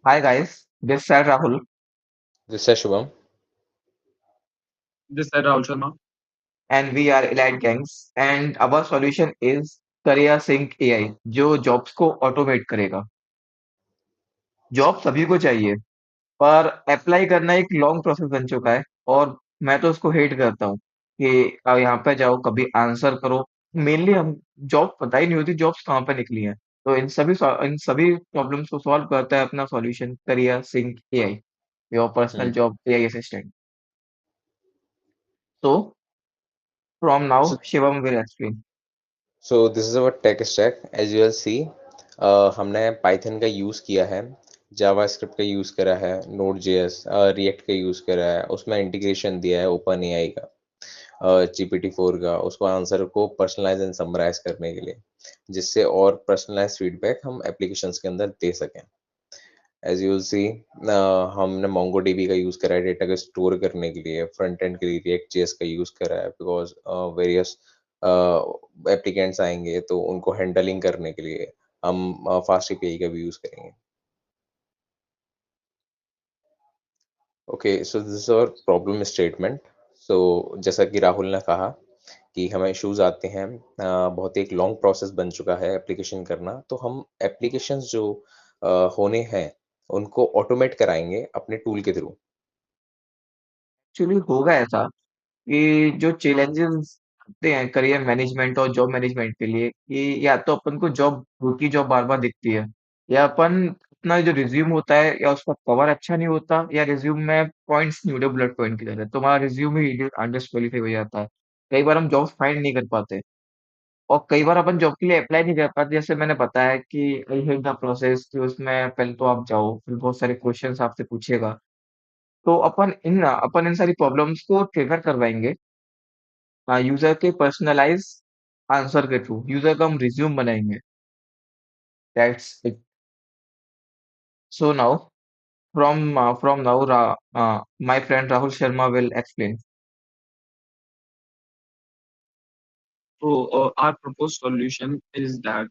Hi guys, this side Rahul, This is Shubham. This side Rahul Sharma. and we are Elite Gangs. And our solution is Career Sync AI, जो jobs को automate करेगा। Job सभी को चाहिए, पर apply करना एक long process बन चुका है और मैं तो उसको हेट करता हूँ कि यहाँ पे जाओ, कभी आंसर करो। मेनली हम जॉब पता ही नहीं होती जॉब्स कहाँ पे निकली हैं। तो इन सभी प्रॉब्लम्स को सॉल्व करता है अपना solution career sync AI, your personal Hmm. Job AI assistant. So from now, So, Shivam will explain. so this is our tech stack. As you will see, हमने Python का यूज़ किया है, JavaScript का use करा है, Node.js, React का use करा है, उसमें इंटीग्रेशन दिया है ओपन एआई का, GPT-4 का, उसको आंसर को पर्सनलाइज एंड समराइज करने के लिए, जिससे और पर्सनलाइज फीडबैक हम एप्लीकेशंस के अंदर दे सकें। एज यू विल सी, हमने MongoDB का यूज़ करा है डेटा को स्टोर करने के लिए, फ्रंट एंड के लिए React.js का यूज़ करा है बिकॉज वेरियस एप्लीकेंट्स आएंगे तो उनको हैंडलिंग करने के लिए हम फास्ट एपीआई का भी यूज़ करेंगे। Okay, so this is our problem statement. So जैसा कि राहुल ने कहा कि हमें इश्यूज आते हैं, बहुत ही एक लॉन्ग प्रोसेस बन चुका है एप्लीकेशन करना, तो हम एप्लीकेशंस जो होने हैं उनको ऑटोमेट कराएंगे अपने टूल के थ्रू। एक्चुअली होगा ऐसा कि जो चैलेंजेस आते हैं करियर मैनेजमेंट और जॉब मैनेजमेंट के लिए, कि या तो अपन को जॉब बार बार दिखती है, या अपन अपना जो रिज्यूम होता है या उसका कवर अच्छा नहीं होता, या रिज्यूम में पॉइंट्स नहीं होते बुलेट पॉइंट की तरह, तो हमारा रिज्यूम ही अनडिस्क्वालीफाई हो जाता है। कई बार हम जॉब फाइंड नहीं कर पाते, और कई बार अपन जॉब के लिए अप्लाई नहीं कर पाते। जैसे मैंने बताया कि आई हेट द प्रोसेस, कि उसमें पहले तो आप जाओ, फिर बहुत सारे क्वेश्चंस आपसे पूछेगा। तो अपन इन सारी प्रॉब्लम्स को ट्रिगर करवाएंगे यूजर के पर्सनलाइज आंसर के थ्रू। यूजर का हम रिज्यूम बनाएंगे, that's it. So now from now my friend Rahul Sharma will explain. So our proposed solution is that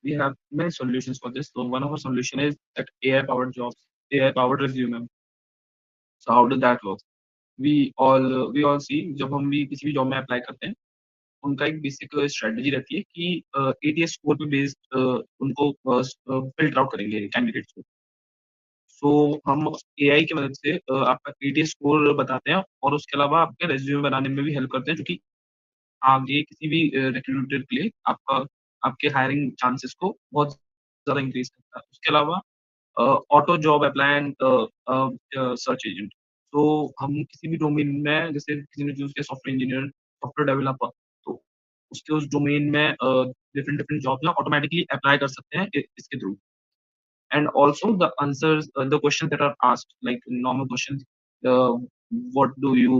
we have many solutions for this. So one of our solution is that AI powered jobs, AI powered resume. So how does that work? We all see जब हम भी किसी भी job में apply करते हैं, उनका एक बेसिक स्ट्रेटजी रहती है कि एटीएस स्कोर पे बेस्ड उनको फिल्टर आउट करेंगे कैंडिडेट्स को। सो हम एआई की मदद से आपका एटीएस स्कोर बताते हैं और उसके अलावा आपके रेज्यूमे बनाने में भी हेल्प करते हैं, जो कि आगे किसी भी रिक्रूटर के लिए आपके हायरिंग चांसेस को बहुत ज़्यादा इंक्रीज़ करता है। उसके अलावा auto job apply and search agent. तो हम किसी भी डोमेन में, जैसे किसी ने चूज़ किया सॉफ्टवेयर इंजीनियर, सॉफ्टवेयर डेवलपर, तो उसके उस डोमेन में डिफरेंट डिफरेंट जॉब्स ना ऑटोमैटिकली अप्लाई कर सकते हैं इसके through. And also the answers, the questions that are asked, like normal questions, uh, what do you,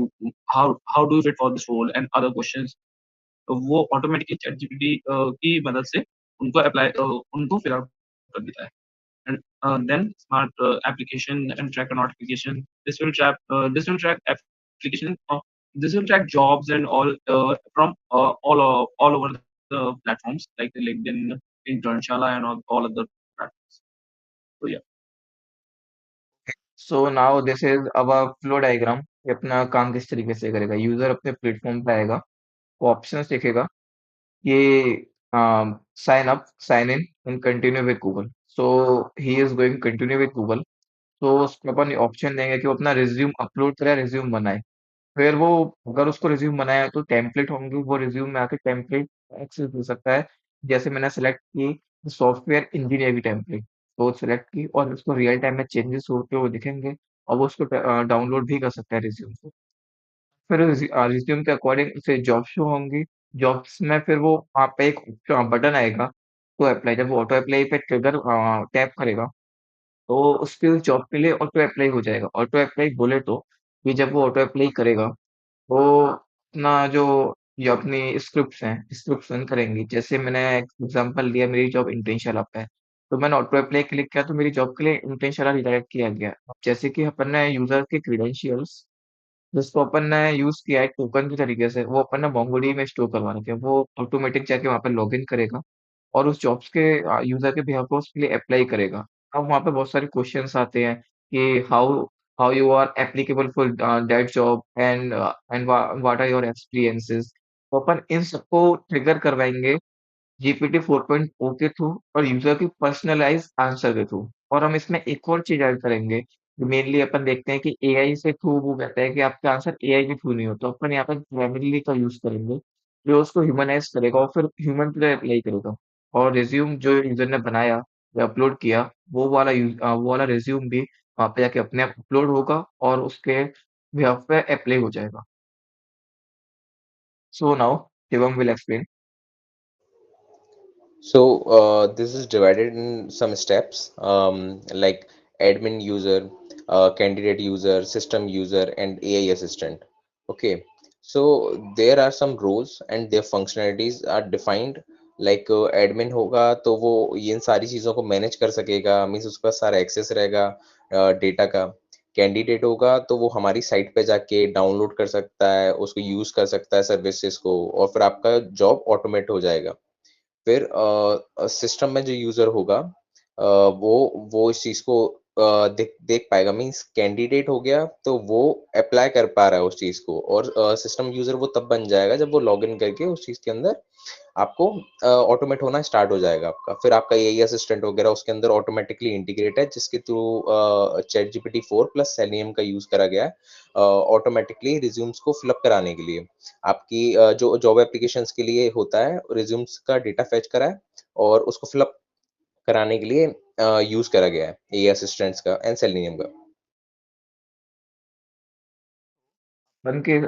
how do you fit for this role, and other questions, वो automatically chat GPT की मदद से उनको fill out कर देता है। And then smart application and tracker notification. This will track application. This will track jobs and from all over the platforms like the LinkedIn, Internshala, and all other platforms. So yeah. So now this is our flow diagram. ये अपना काम किस तरीके से करेगा। User अपने platform पे आएगा, वो ऑप्शंस देखेगा, ये sign up, sign in and continue with Google. So he is going continue with Google. तो उसमें अपन ऑप्शन देंगे कि वो अपना रिज्यूम अपलोड करे, रिज्यूम बनाए। फिर वो, अगर उसको रिज्यूम बनाया है तो टेम्पलेट होंगे, वो रिज्यूम में आके टेम्पलेट एक्सेस हो सकता है। जैसे मैंने सेलेक्ट की सॉफ्टवेयर इंजीनियर की टेम्पलेट, तो सेलेक्ट की और उसको रियल टाइम में चेंजेस होते हुए दिखेंगे, और वो उसको डाउनलोड भी कर सकता है रिज्यूम को। फिर रिज्यूम के अकॉर्डिंग उसे जॉब शो होंगी। जॉब्स में फिर वो वहाँ पे एक बटन आएगा टू अप्लाई। जब वो ऑटो अप्लाई पे ट्रिगर टैप करेगा, तो उसके उस जॉब के लिए ऑटो अप्लाई हो जाएगा। ऑटो अप्लाई बोले तो, कि जब वो ऑटो अप्लाई करेगा, वो अपना जो ये अपनी स्क्रिप्ट्स हैं, स्क्रिप्ट्स रन करेंगी। जैसे मैंने एग्जांपल दिया, मेरी जॉब इंटेंशनल पे है, तो मैंने ऑटो अप्लाई क्लिक किया तो मेरी जॉब के लिए इंटेंशनल रिडायरेक्ट किया गया। जैसे कि अपन ने यूजर के क्रीडेंशियल्स, जिसको अपन ने यूज किया है टोकन के तरीके से, वो अपन ने मोंगोडीबी में स्टोर करवा रखे हैं। वो ऑटोमेटिक जाके वहाँ पे लॉगिन करेगा और उस जॉब्स के यूजर के बिहाफ पे उसके लिए अप्लाई करेगा। अब वहाँ पे बहुत सारे क्वेश्चंस आते हैं कि how how you are applicable for that job and what are your experiences. तो अपन इन सबको ट्रिगर करवाएंगे जीपीटी 4.0 के थ्रू और यूजर की पर्सनलाइज आंसर के थ्रू। और हम इसमें एक और चीज ऐड करेंगे, मेनली अपन देखते हैं कि एआई से थ्रू वो कहता है कि आपका आंसर एआई के थ्रू नहीं होता, तो अपन यहाँ पर ग्रामरली का यूज करेंगे जो उसको ह्यूमनाइज करेगा और फिर ह्यूमन पे अप्लाई करेगा। और रिज्यूम जो यूजर ने बनाया या अपलोड किया, वो वाला रिज्यूम भी वहाँ पे जाके अपने आप अपलोड होगा और उसके बिहाफ पे अप्लाई हो जाएगा। So now Shivam will explain. So this is divided in some steps, like admin user, candidate user, system user, and AI assistant. Okay, so there are some roles and their functionalities are defined. Like admin होगा तो वो ये इन सारी चीज़ों को manage कर सकेगा, means उसके पास सारा एक्सेस रहेगा डेटा का। कैंडिडेट होगा तो वो हमारी साइट पे जाके डाउनलोड कर सकता है, उसको यूज़ कर सकता है सर्विसेज को, और फिर आपका जॉब ऑटोमेट हो जाएगा। फिर सिस्टम में जो यूजर होगा वो इस चीज को देख देख पाएगा, मींस कैंडिडेट हो गया तो वो अप्लाई कर पा रहा है उस चीज को, और सिस्टम यूजर वो तब बन जाएगा जब वो लॉग इन करके उस चीज के अंदर आपको ऑटोमेट होना स्टार्ट हो जाएगा आपका। फिर आपका एआई असिस्टेंट वगैरह उसके अंदर ऑटोमेटिकली इंटीग्रेट है, जिसके थ्रू चैट जीपीटी 4 प्लस सेलियम का यूज करा गया है ऑटोमेटिकली रिज्यूम्स को फिलअप कराने के लिए। आपकी जो जॉब एप्लीकेशंस के लिए होता है, रिज्यूम्स का डेटा फेच करा है और उसको फिलअप कराने के लिए यूज करा गया है एआई असिस्टेंट्स का एंड सेलियम का। अपन के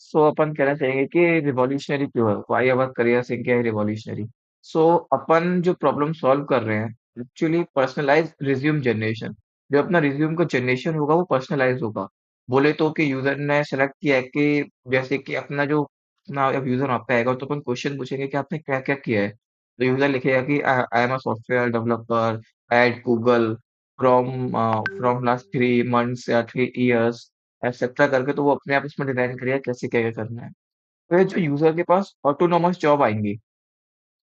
सो अपन कहना चाहेंगे कि रिवॉल्यूशनरी क्यों है, वाई आवर करियर से क्या है रिवॉल्यूशनरी। सो अपन जो प्रॉब्लम सॉल्व कर रहे हैं एक्चुअली पर्सनलाइज रिज्यूम जनरेशन। जो अपना रिज्यूम का जनरेशन होगा वो पर्सनलाइज होगा। बोले तो कि यूजर ने सेलेक्ट किया है कि जैसे कि अपना जो अपना अब यूजर वहाँ पे आएगा तो अपन क्वेश्चन पूछेंगे कि आपने क्या क्या किया है, तो यूजर लिखेगा कि I am a software developer at Google from from last 3 months या 3 इयर्स एक्सेट्रा करके, तो वो अपने आप उसमें डिजाइन करेगा कैसे क्या क्या करना है। फिर जो यूजर के पास ऑटोनोमस जॉब आएंगी,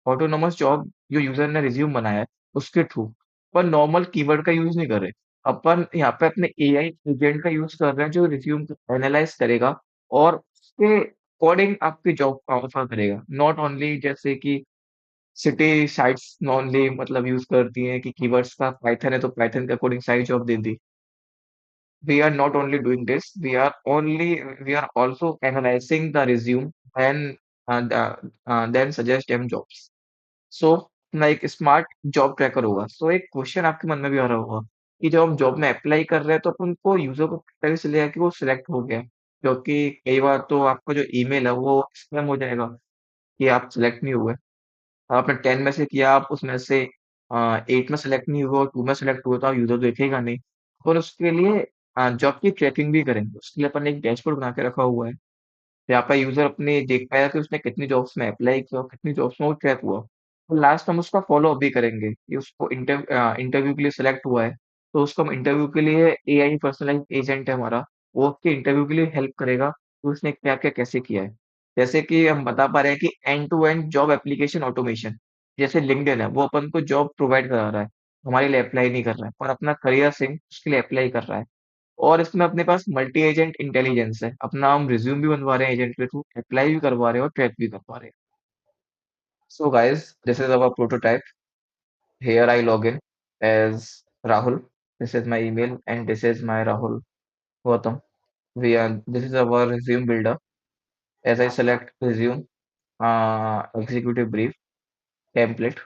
ऑटोनोमस जॉब जो यूजर ने रिज्यूम बनाया है उसके थ्रू, पर नॉर्मल कीवर्ड का यूज नहीं कर रहे। अपन यहाँ पे अपने एआई एजेंट का यूज कर रहे हैं जो रिज्यूम को एनालाइज करेगा और उसके अकॉर्डिंग आपकी जॉब ऑफर करेगा। नॉट ओनली जैसे कि सिटी साइट्स ओनली मतलब यूज करती हैं कि कीवर्ड्स का पाइथन है तो पाइथन के अकॉर्डिंग सारी job they the. We are not only doing this, we are also analyzing the resume and then suggest them jobs. सो अपना एक स्मार्ट जॉब ट्रैकर होगा। सो एक क्वेश्चन आपके मन में भी आ रहा होगा कि जब हम जॉब में अप्लाई कर रहे हैं तो अपन को यूजर को पता भी चलेगा कि वो सिलेक्ट हो गया, क्योंकि कई बार तो आपका जो ईमेल है वो स्पैम हो जाएगा कि आप सिलेक्ट नहीं हुए। आपने 10 में से किया, आप उसमें से 8 में सेलेक्ट नहीं हुए और 2 में सेलेक्ट हुए, तो आप यूज़र देखेगा नहीं। और उसके लिए जॉब की ट्रैकिंग भी करेंगे। उसके लिए अपन ने एक डैशबोर्ड बना के रखा हुआ है। यहाँ पे यूज़र अपने देख पाएगा कि उसने कितनी जॉब्स में अप्लाई किया और कितनी जॉब्स में वो ट्रैक हुआ। और लास्ट हम उसका फ़ॉलो-अप भी करेंगे कि उसको इंटरव्यू के लिए सेलेक्ट हुआ है, तो उसको हम इंटरव्यू के लिए एआई पर्सनलाइज़्ड एजेंट है हमारा, वो उसके इंटरव्यू के लिए हेल्प करेगा कि उसने क्या-क्या कैसे किया है। जैसे कि हम बता पा रहे हैं कि end to end job application automation, जैसे लिंक्डइन है, वो अपन को जॉब प्रोवाइड करा रहा है, हमारे लिए अप्लाई नहीं कर रहा है, पर अपना करियर सिंह उसके लिए अप्लाई कर रहा है। और इसमें अपने पास मल्टी एजेंट इंटेलिजेंस है, अपना हम रिज्यूम भी बनवा रहे हैं एजेंट के थ्रू, अप्लाई भी करवा रहे हैं और ट्रैक भी करवा रहे हैं। So guys, this is our prototype. Here I log in as Rahul, this is my email and this is my Rahul Gautam. We are this is our resume builder. As I select resume, executive brief template,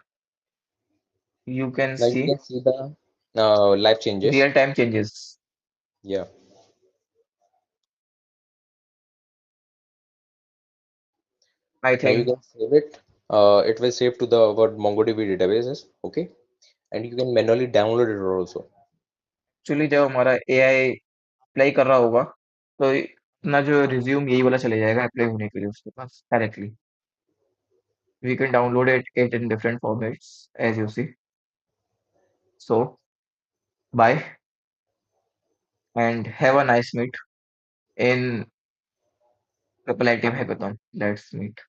you can Now you see can see the live changes. real time changes. Yeah. I Now you think can save it. It will save to the our MongoDB databases. Okay, and you can manually download it also. Actually जब हमारा AI apply कर रहा होगा तो अपना जो resume यही वाला चले जाएगा अप्लाई होने के लिए उसके पास directly. We can download it in different formats as you see. So bye and have a nice meet in Triple ITM Hackathon. Let's meet.